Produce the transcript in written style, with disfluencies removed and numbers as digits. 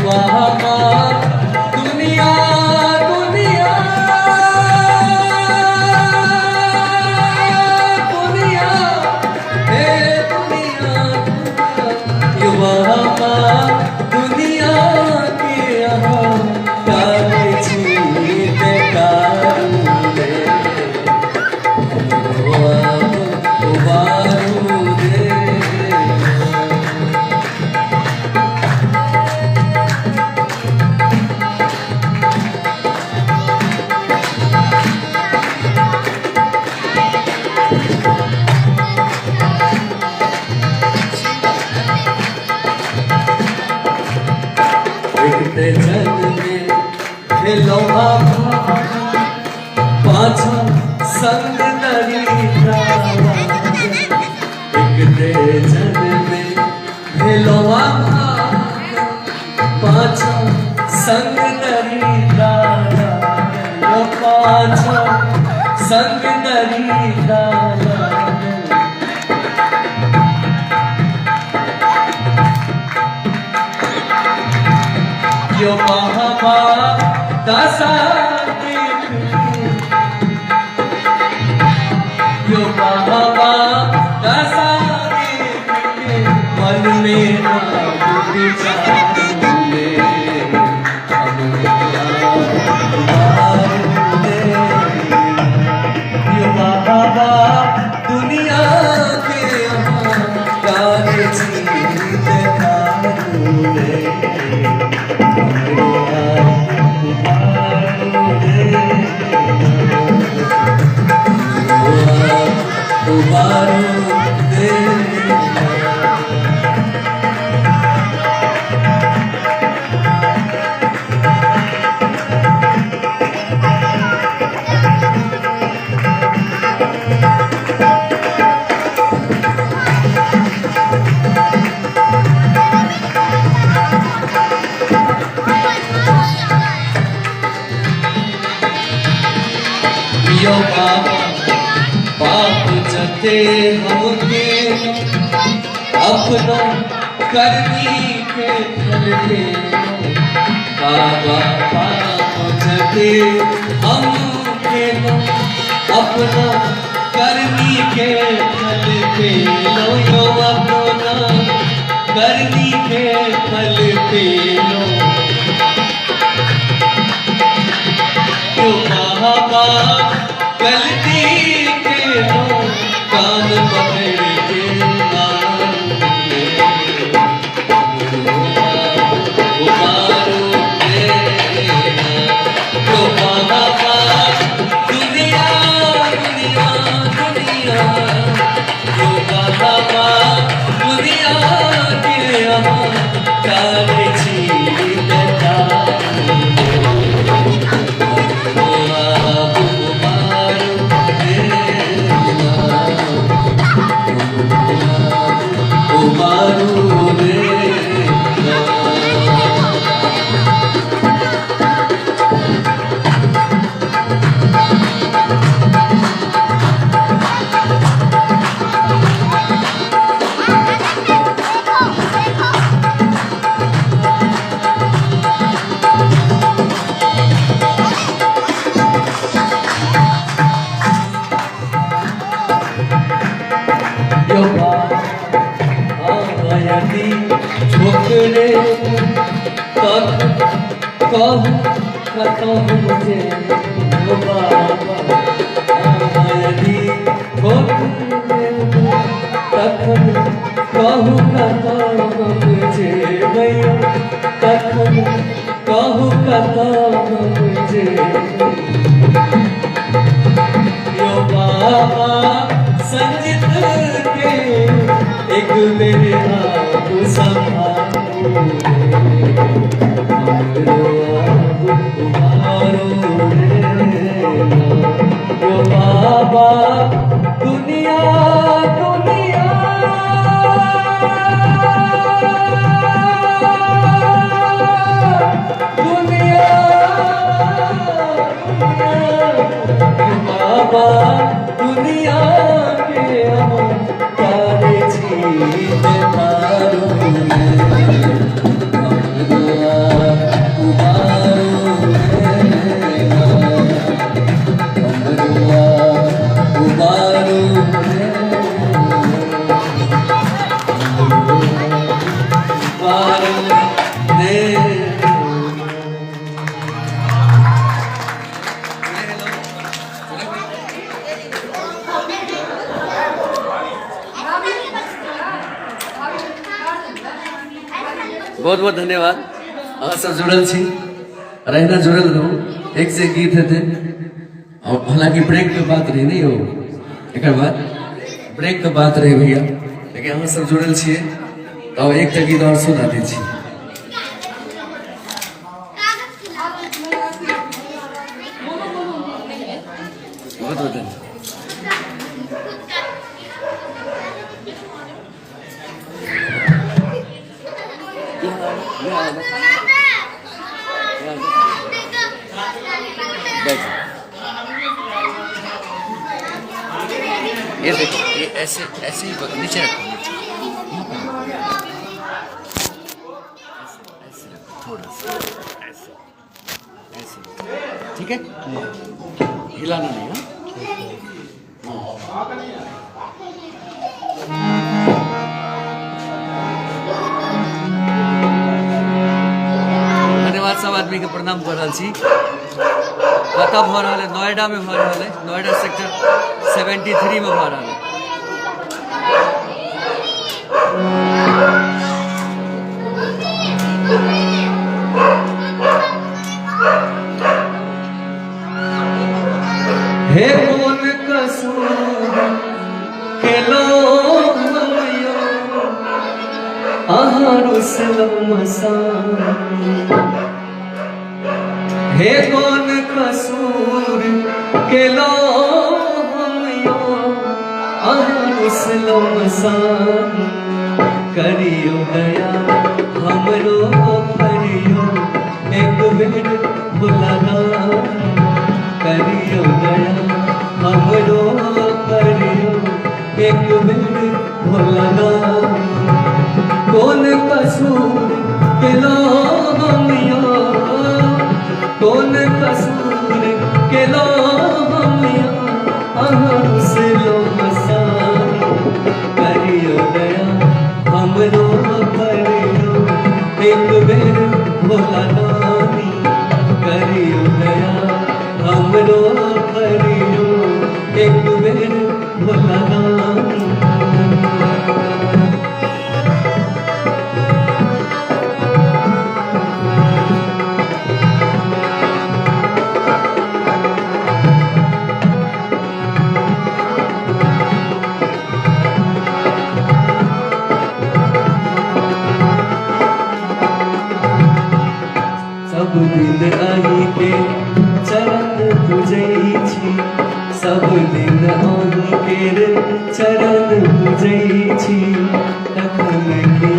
बाबा दुनिया दुनिया दुनिया हे दुनिया यो बाबा दुनिया के यहाँ काले चीते कारूदे उबारूदे देखते जन्मे खेलो पाछा संग दरिद्रा देखते जन्मे खेलो पाछा संग दरिद्रा पाछा संग दरिद्रा यो महाबा दशा यो महाबा दशा मन में विचारूले यो महाबा दुनिया के काले चीत कारूले यो बाबा पाप जते हमके अपना करनी के फल दे बाबा पाप जते हमके अपना करनी के फल दे लो यो अपना करनी के फल दे लो यो बाबा गलती के लो कान पकड़ के उबारो तो बाबा दुनिया दुनिया दुनिया तो बाबा दुनिया के यहाँ काले चीत छोकरे तक कहूँ कतहु मुझे बाबा यदि छोकरे तक कहूँ कतहु मुझे भैया तक कहूँ कतहु मुझे यो बाबा संजित के एक मेरे आप संभालो यो बाबा दुनिया दुनिया दुनिया बाबा दुनिया के काले चीत मारूंगे बहुत बहुत धन्यवाद अहाँ सब जुड़ल छी और अहिना जुड़ल रहू। एक से गीत हेतै हालांकि ब्रेक के बात रही नहीं हो एक बाद ब्रेक के बात रही भैया लेकिन अहाँ सब जुड़ल छियै तो एक टा गीत और सुना दै छी। बहुत बहुत धन्यवाद। ये देखो ये ऐसे ऐसे ही नीचे रखो ऐसे थोड़ा सा ऐसे ऐसे ठीक है हिलाना नहीं है। धन्यवाद सब आदमी के प्रणाम कर रहा छी। पता भ रहा है नोएडा में भ रहा है नोएडा सेक्टर 73 में भ रहा है। हे कौन कसूर खेलो हे कौन कसूर केलो करियो दया हमरो करियो एक बेर भुलाना करियो दया हमरो करियो एक बेर भुलाना कौन कसूर केलो हमिया कौन कसूर केलो हमिया अहरुसलो मसानी करियो दया हमरो करियो एक बेर भोला नानी करियो दया हमरो करियो एक बेर भोला नानी। सब दिन आही के चरण पूजै छी सब दिन आही के चरण पूजै छी तखन किया